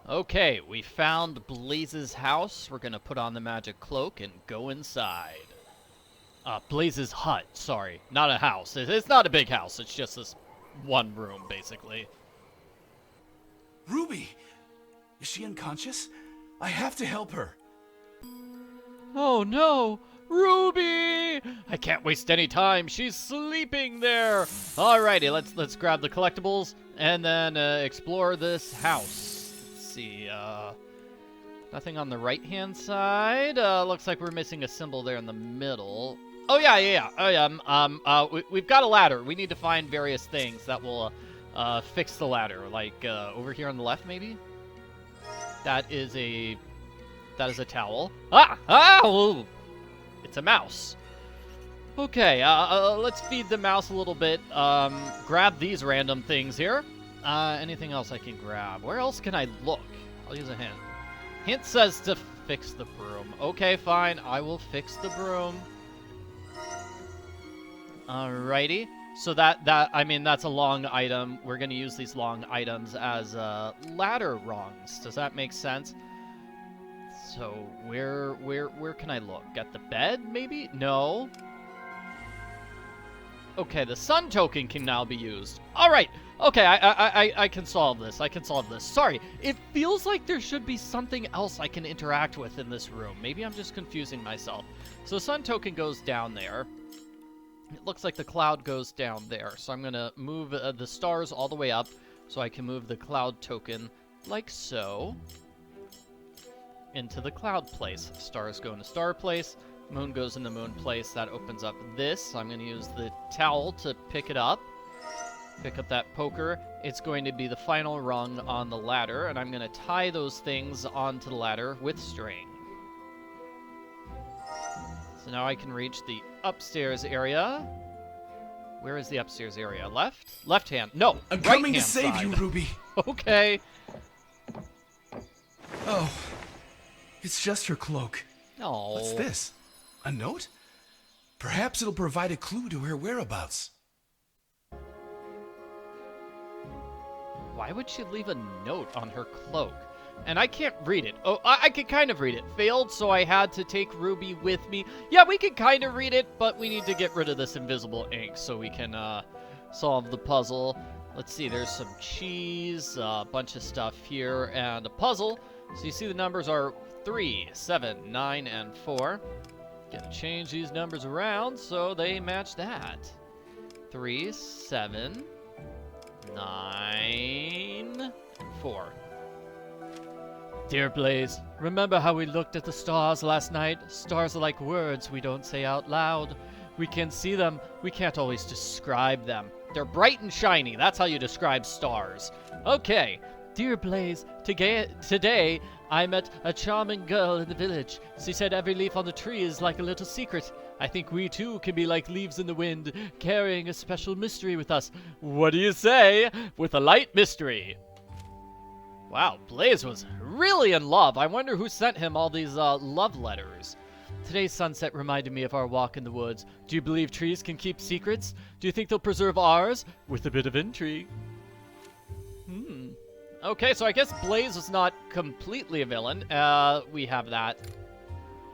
Okay, we found Blaze's house. We're gonna put on the magic cloak and go inside. Blaze's hut, sorry. Not a house. It's not a big house. It's just this one room, basically. Ruby! Is she unconscious? I have to help her. Oh no! Ruby! I can't waste any time. She's sleeping there. Alrighty, let's grab the collectibles and then explore this house. Let's see. Nothing on the right-hand side. Looks like we're missing a symbol there in the middle. Oh yeah. Oh yeah. We've got a ladder. We need to find various things that will fix the ladder. Like over here on the left, maybe. That is a towel. Oh! It's a mouse. Okay, let's feed the mouse a little bit. Grab these random things here. Anything else I can grab? Where else can I look? I'll use a hint. Hint says to fix the broom. Okay, fine. I will fix the broom. Alrighty. So that's a long item. We're gonna use these long items as ladder rungs. Does that make sense? So where can I look? At the bed, maybe? No. Okay, the sun token can now be used. All right. Okay, I can solve this. Sorry, it feels like there should be something else I can interact with in this room. Maybe I'm just confusing myself. So sun token goes down there. It looks like the cloud goes down there. So I'm gonna move the stars all the way up so I can move the cloud token like so. Into the cloud place. Stars go into star place. Moon goes into moon place. That opens up this. I'm going to use the towel to pick it up. Pick up that poker. It's going to be the final rung on the ladder, and I'm going to tie those things onto the ladder with string. So now I can reach the upstairs area. Where is the upstairs area? Left? Left hand. No, I'm right coming to hand save side. you, Ruby. Okay. Oh, it's just her cloak. Oh. What's this? A note? Perhaps it'll provide a clue to her whereabouts. Why would she leave a note on her cloak? And I can't read it. Oh, I can kind of read it. Failed, so I had to take Ruby with me. Yeah, we can kind of read it, but we need to get rid of this invisible ink so we can solve the puzzle. Let's see, there's some cheese, a bunch of stuff here, and a puzzle. So you see the numbers are 3, 7, 9, and 4. Gonna change these numbers around so they match that. 3, 7, 9, 4. Dear Blaze, remember how we looked at the stars last night? Stars are like words we don't say out loud. We can see them, we can't always describe them. They're bright and shiny, that's how you describe stars. Okay, dear Blaze, today I met a charming girl in the village. She said every leaf on the tree is like a little secret. I think we too can be like leaves in the wind, carrying a special mystery with us. What do you say? With a light mystery. Wow, Blaze was really in love. I wonder who sent him all these love letters. Today's sunset reminded me of our walk in the woods. Do you believe trees can keep secrets? Do you think they'll preserve ours? With a bit of intrigue. Okay, so I guess Blaze was not completely a villain. We have that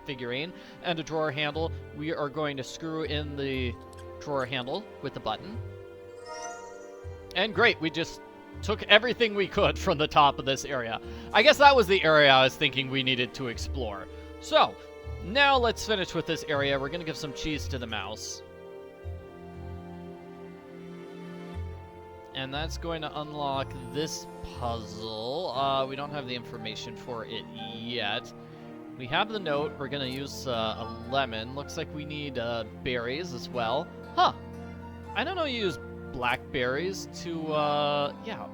figurine and a drawer handle. We are going to screw in the drawer handle with the button. And great, we just took everything we could from the top of this area. I guess that was the area I was thinking we needed to explore. So, now let's finish with this area. We're going to give some cheese to the mouse. And that's going to unlock this puzzle. We don't have the information for it yet. We have the note. We're going to use a lemon. Looks like we need berries as well. Huh. I don't know you use blackberries to, yeah.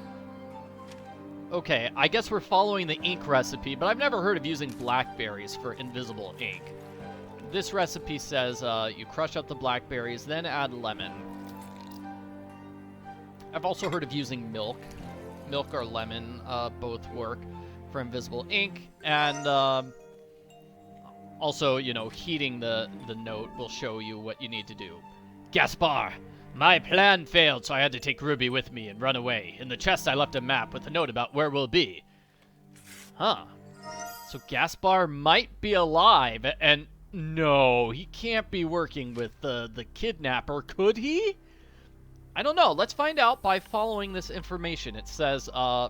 Okay, I guess we're following the ink recipe, but I've never heard of using blackberries for invisible ink. This recipe says you crush up the blackberries, then add lemon. I've also heard of using milk. Milk or lemon both work for invisible ink. And also, you know, heating the note will show you what you need to do. Gaspar, my plan failed, so I had to take Ruby with me and run away. In the chest, I left a map with a note about where we'll be. Huh. So Gaspar might be alive, and no, he can't be working with the kidnapper, could he? I don't know. Let's find out by following this information. It says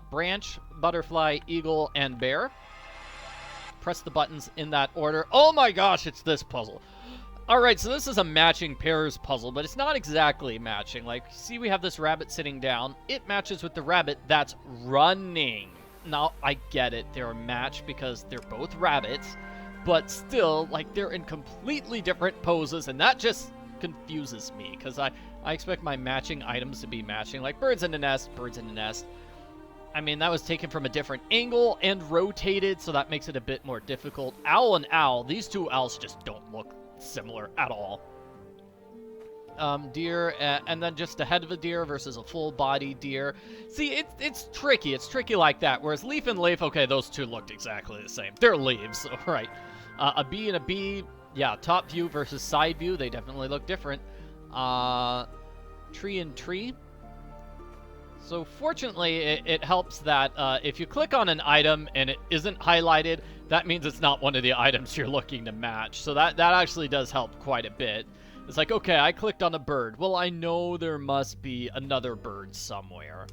branch, butterfly, eagle, and bear. Press the buttons in that order. Oh my gosh, it's this puzzle. All right, so this is a matching pairs puzzle, but it's not exactly matching. Like, see, we have this rabbit sitting down. It matches with the rabbit that's running. Now, I get it. They're a match because they're both rabbits, but still, like, they're in completely different poses, and that just confuses me because I expect my matching items to be matching, like birds in the nest, birds in the nest. I mean, that was taken from a different angle and rotated, so that makes it a bit more difficult. Owl and owl, these two owls just don't look similar at all. Deer, and then just the head of a deer versus a full-body deer. See, it's tricky. It's tricky like that, whereas leaf and leaf, okay, those two looked exactly the same. They're leaves, all right. A bee and a bee, yeah, top view versus side view, they definitely look different. Tree and tree. So fortunately, it helps that if you click on an item and it isn't highlighted, that means it's not one of the items you're looking to match. So that actually does help quite a bit. It's like, okay, I clicked on a bird. Well, I know there must be another bird somewhere.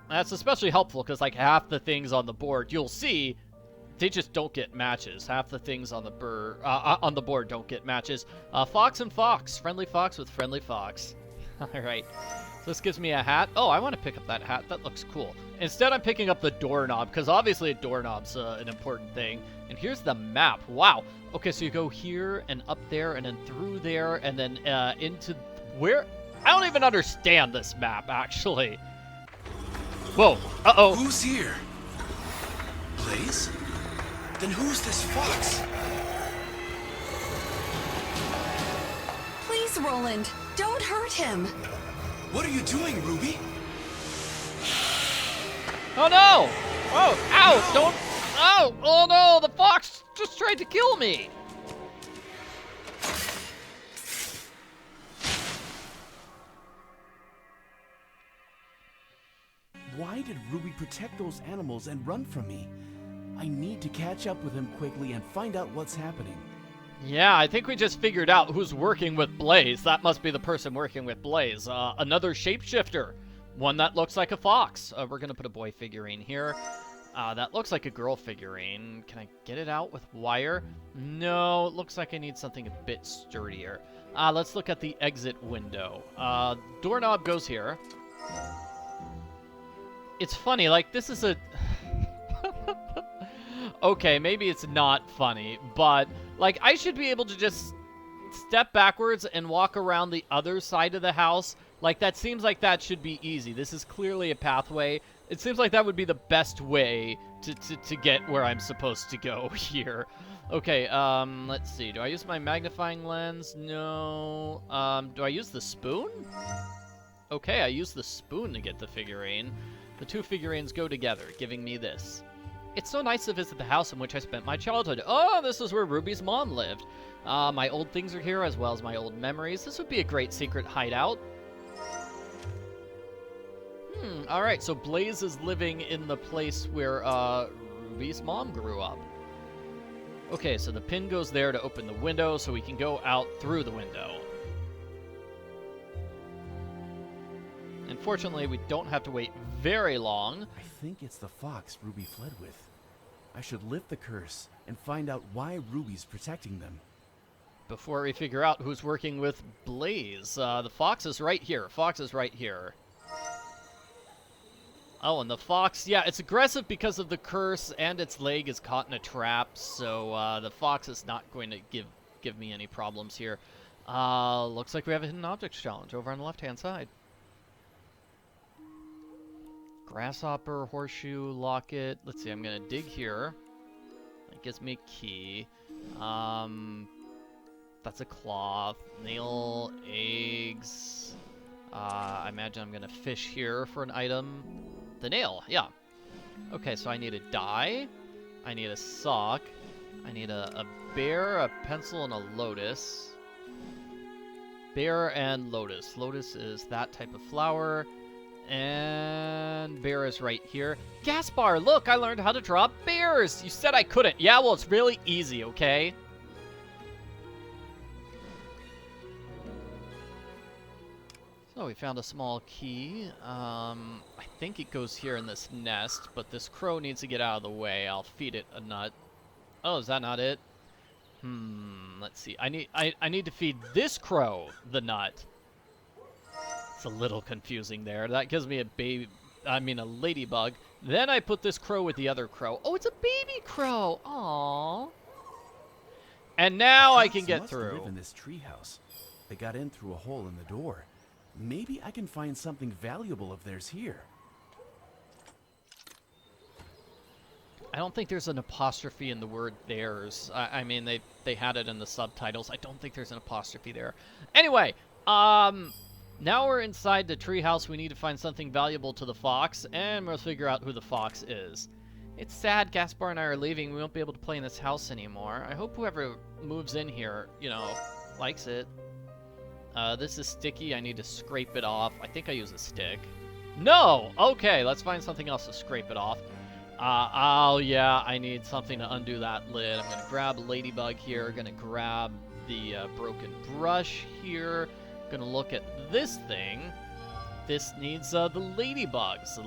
That's especially helpful because, like, half the things on the board, you'll see, they just don't get matches. Half the things on the on the board don't get matches. Fox and fox. Friendly fox with friendly fox. All right. So this gives me a hat. Oh, I want to pick up that hat. That looks cool. Instead, I'm picking up the doorknob because obviously a doorknob's an important thing. And here's the map. Wow. Okay, so you go here and up there and then through there and then into where? I don't even understand this map, actually. Whoa. Uh-oh. Who's here? Blaze? Then who's this fox? Please, Roland, don't hurt him. What are you doing, Ruby? Oh no! Oh, ow! Don't! Oh! Oh no! The fox just tried to kill me! Why did Ruby protect those animals and run from me? I need to catch up with him quickly and find out what's happening. Yeah, I think we just figured out who's working with Blaze. That must be the person working with Blaze. Another shapeshifter. One that looks like a fox. We're going to put a boy figurine here. That looks like a girl figurine. Can I get it out with wire? No, it looks like I need something a bit sturdier. Let's look at the exit window. Doorknob goes here. It's funny, like, this is a... Okay, maybe it's not funny, but, like, I should be able to just step backwards and walk around the other side of the house. Like, that seems like that should be easy. This is clearly a pathway. It seems like that would be the best way to get where I'm supposed to go here. Okay, let's see. Do I use my magnifying lens? No. Do I use the spoon? Okay, I use the spoon to get the figurine. The two figurines go together, giving me this. It's so nice to visit the house in which I spent my childhood. Oh, this is where Ruby's mom lived. My old things are here, as well as my old memories. This would be a great secret hideout. Alright, so Blaze is living in the place where Ruby's mom grew up. Okay, so the pin goes there to open the window, so we can go out through the window. Unfortunately, we don't have to wait very long. I think it's the fox Ruby fled with. I should lift the curse and find out why Ruby's protecting them. Before we figure out who's working with Blaze. The fox is right here. Fox is right here. Oh, and the fox, yeah, it's aggressive because of the curse, and its leg is caught in a trap, so the fox is not going to give me any problems here. Looks like we have a hidden objects challenge over on the left-hand side. Grasshopper, horseshoe, locket. Let's see, I'm going to dig here. That gives me a key. That's a cloth. Nail, eggs. I imagine I'm going to fish here for an item. The nail, yeah. Okay, so I need a die. I need a sock. I need a bear, a pencil, and a lotus. Bear and lotus. Lotus is that type of flower. And bear is right here. Gaspar, look, I learned how to draw bears. You said I couldn't. Yeah, well, it's really easy, okay? So we found a small key. I think it goes here in this nest, but this crow needs to get out of the way. I'll feed it a nut. Oh, is that not it? Let's see. I need to feed this crow the nut. It's a little confusing there. That gives me a ladybug. Then I put this crow with the other crow. Oh, it's a baby crow. Aww. And now I can get through. Live in this treehouse. They got in through a hole in the door. Maybe I can find something valuable of theirs here. I don't think there's an apostrophe in the word theirs. I mean, they had it in the subtitles. I don't think there's an apostrophe there. Anyway, now we're inside the treehouse. We need to find something valuable to the fox, and we'll figure out who the fox is. It's sad Gaspar and I are leaving. We won't be able to play in this house anymore. I hope whoever moves in here, you know, likes it. This is sticky. I need to scrape it off. I think I use a stick. No! Okay, let's find something else to scrape it off. Oh yeah, I need something to undo that lid. I'm gonna grab a ladybug here. Gonna grab the broken brush here. Gonna look at this thing. This needs the ladybugs.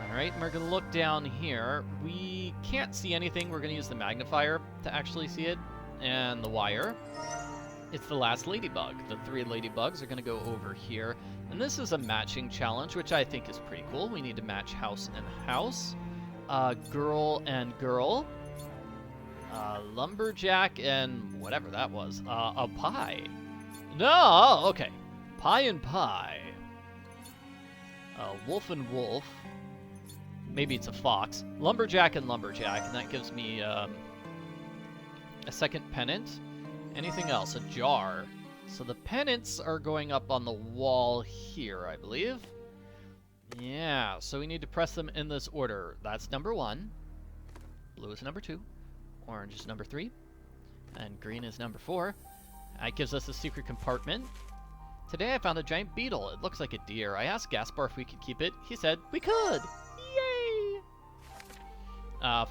Alright, we're gonna look down here. We can't see anything. We're gonna use the magnifier to actually see it. And the wire. It's the last ladybug. The 3 ladybugs are gonna go over here. And this is a matching challenge, which I think is pretty cool. We need to match house and house. Girl and girl. Lumberjack and whatever that was. A pie. No, okay. Pie and pie. Wolf and wolf. Maybe it's a fox. Lumberjack and lumberjack, and that gives me a second pennant. Anything else? A jar. So the pennants are going up on the wall here, I believe. Yeah, so we need to press them in this order. That's number 1. Blue is number 2. Orange is number 3. And green is number 4. That gives us a secret compartment. Today I found a giant beetle. It looks like a deer. I asked Gaspar if we could keep it. He said we could. Yay!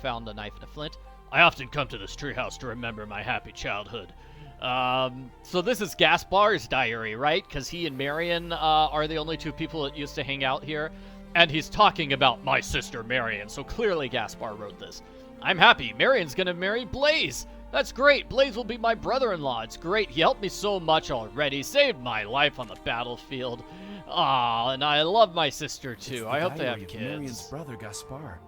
Found a knife and a flint. I often come to this treehouse to remember my happy childhood. So this is Gaspar's diary, right? Because he and Marion are the only 2 people that used to hang out here. And he's talking about my sister Marion, so clearly Gaspar wrote this. I'm happy. Marion's gonna marry Blaze. That's great. Blaze will be my brother-in-law. It's great. He helped me so much already. Saved my life on the battlefield. Aw, and I love my sister too. I hope they have kids. Marion's brother, Gaspar.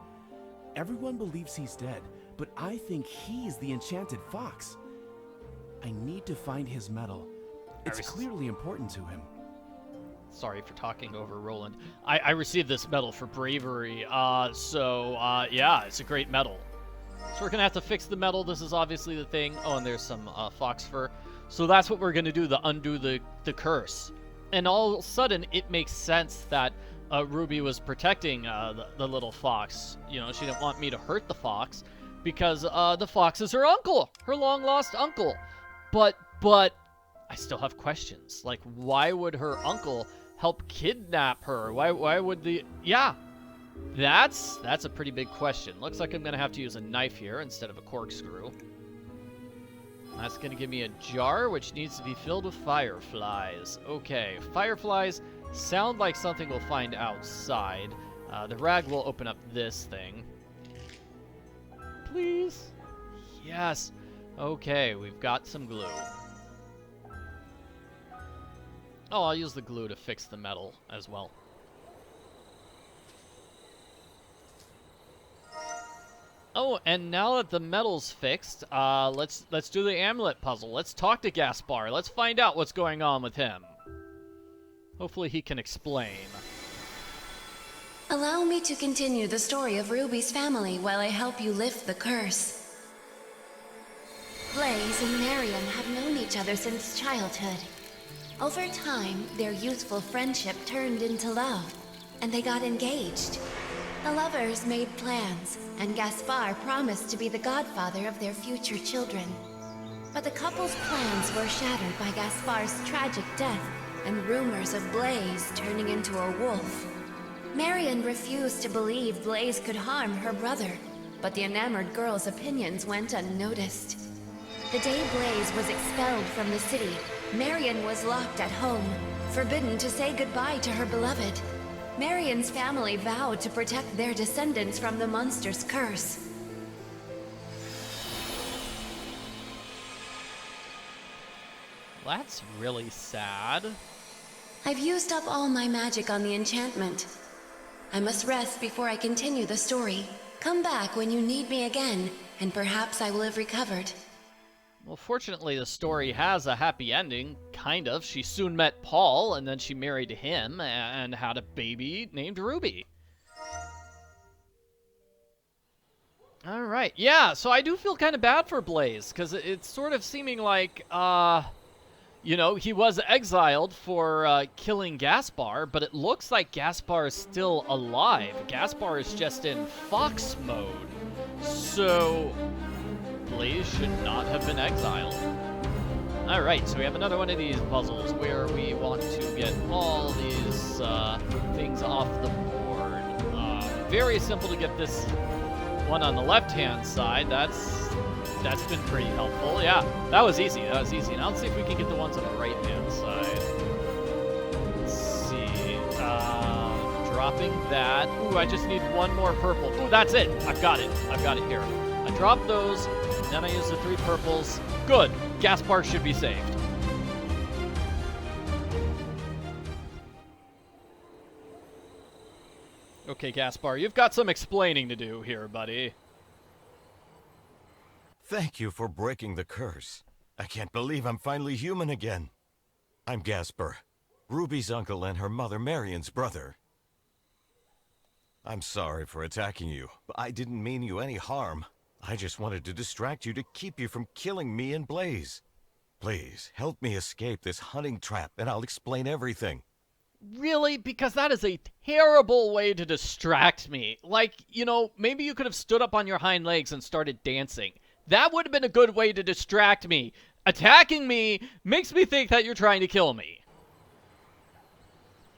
Everyone believes he's dead, but I think he's the enchanted fox. I need to find his medal. It's clearly important to him. Sorry for talking over Roland. I received this medal for bravery. Yeah, it's a great medal. So we're going to have to fix the medal. This is obviously the thing. Oh, and there's some fox fur. So that's what we're going to do, undo the curse. And all of a sudden, it makes sense that Ruby was protecting the little fox. You know, she didn't want me to hurt the fox because the fox is her uncle, her long-lost uncle. But I still have questions. Like, why would her uncle help kidnap her? Why would the... Yeah, that's a pretty big question. Looks like I'm going to have to use a knife here instead of a corkscrew. That's going to give me a jar, which needs to be filled with fireflies. Okay, fireflies sound like something we'll find outside. The rag will open up this thing. Please? Yes. Okay, we've got some glue. Oh, I'll use the glue to fix the metal as well. Oh, and now that the metal's fixed, let's do the amulet puzzle. Let's talk to Gaspar. Let's find out what's going on with him. Hopefully he can explain. Allow me to continue the story of Ruby's family while I help you lift the curse. Blaze and Marion have known each other since childhood. Over time, their youthful friendship turned into love, and they got engaged. The lovers made plans, and Gaspar promised to be the godfather of their future children. But the couple's plans were shattered by Gaspar's tragic death and rumors of Blaze turning into a wolf. Marion refused to believe Blaze could harm her brother, but the enamored girl's opinions went unnoticed. The day Blaze was expelled from the city, Marion was locked at home, forbidden to say goodbye to her beloved. Marion's family vowed to protect their descendants from the monster's curse. That's really sad. I've used up all my magic on the enchantment. I must rest before I continue the story. Come back when you need me again, and perhaps I will have recovered. Well, fortunately, the story has a happy ending, kind of. She soon met Paul, and then she married him, and had a baby named Ruby. Alright, yeah, so I do feel kind of bad for Blaze, because it's sort of seeming like, you know, he was exiled for killing Gaspar, but it looks like Gaspar is still alive. Gaspar is just in fox mode. So Blaze should not have been exiled. Alright, so we have another one of these puzzles where we want to get all these things off the board. Very simple to get this one on the left-hand side. That's been pretty helpful. Yeah, that was easy. Now let's see if we can get the ones on the right-hand side. Let's see. Dropping that. Ooh, I just need one more purple. Ooh, that's it. I've got it here. I dropped those, then I use the 3 purples. Good. Gaspar should be saved. Okay, Gaspar, you've got some explaining to do here, buddy. Thank you for breaking the curse. I can't believe I'm finally human again. I'm Gaspar, Ruby's uncle and her mother Marion's brother. I'm sorry for attacking you, but I didn't mean you any harm. I just wanted to distract you to keep you from killing me and Blaze. Please, help me escape this hunting trap and I'll explain everything. Really? Because that is a terrible way to distract me. Like, you know, maybe you could have stood up on your hind legs and started dancing. That would have been a good way to distract me. Attacking me makes me think that you're trying to kill me.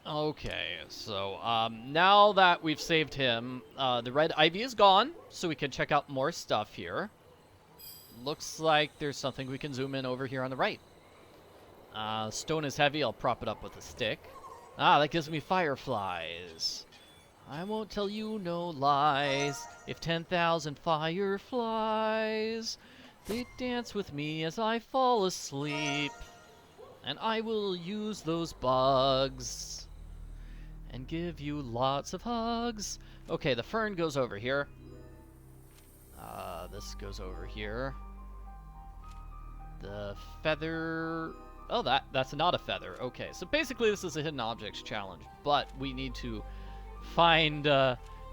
Okay, so now that we've saved him, the red ivy is gone, so we can check out more stuff here. Looks like there's something we can zoom in over here on the right. Stone is heavy, I'll prop it up with a stick. Ah, that gives me fireflies. I won't tell you no lies. If 10,000 fireflies, they dance with me as I fall asleep. And I will use those bugs and give you lots of hugs. Okay, the fern goes over here. This goes over here. The feather... Oh, that's not a feather. Okay, so basically this is a hidden objects challenge, but we need to find,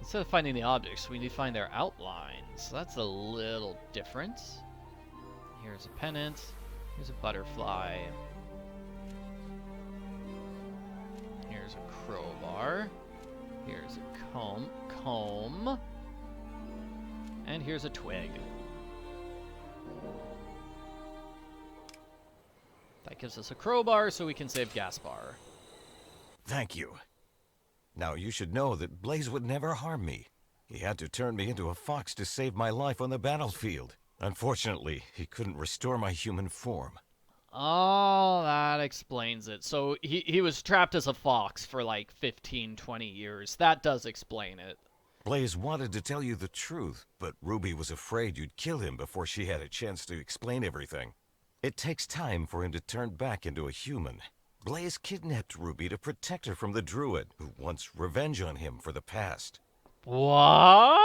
instead of finding the objects, we need to find their outlines. So that's a little different. Here's a pennant. Here's a butterfly. Here's a crowbar. Here's a comb. And here's a twig. That gives us a crowbar so we can save Gaspar. Thank you. Now you should know that Blaze would never harm me. He had to turn me into a fox to save my life on the battlefield. Unfortunately, he couldn't restore my human form. Oh, that explains it. So he was trapped as a fox for like 15, 20 years. That does explain it. Blaze wanted to tell you the truth, but Ruby was afraid you'd kill him before she had a chance to explain everything. It takes time for him to turn back into a human. Blaze kidnapped Ruby to protect her from the Druid, who wants revenge on him for the past. What?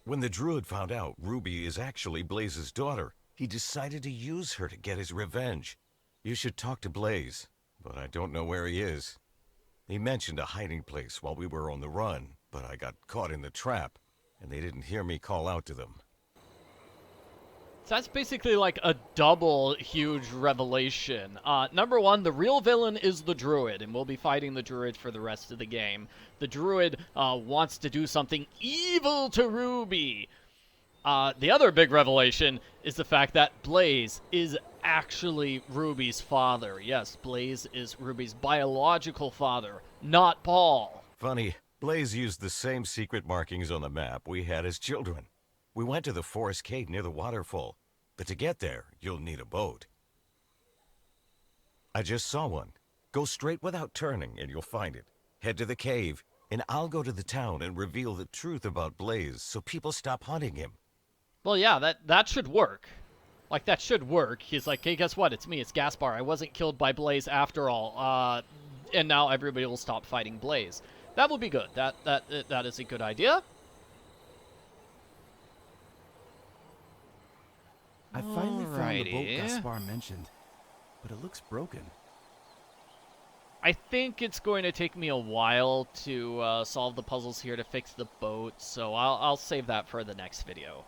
When the Druid found out Ruby is actually Blaze's daughter, he decided to use her to get his revenge. You should talk to Blaze, but I don't know where he is. He mentioned a hiding place while we were on the run, but I got caught in the trap, and they didn't hear me call out to them. So that's basically like a double huge revelation. Number one, the real villain is the Druid, and we'll be fighting the Druid for the rest of the game. The Druid wants to do something evil to Ruby. The other big revelation is the fact that Blaze is actually Ruby's father. Yes, Blaze is Ruby's biological father, not Paul. Funny, Blaze used the same secret markings on the map we had as children. We went to the forest cave near the waterfall, but to get there, you'll need a boat. I just saw one. Go straight without turning and you'll find it. Head to the cave, and I'll go to the town and reveal the truth about Blaze so people stop hunting him. Well, yeah, that should work. Like, that should work. He's like, hey, guess what? It's me. It's Gaspar. I wasn't killed by Blaze after all. And now everybody will stop fighting Blaze. That would be good. That is a good idea. I finally found the boat Alrighty. Gaspar mentioned, but it looks broken. I think it's going to take me a while to solve the puzzles here to fix the boat, so I'll save that for the next video.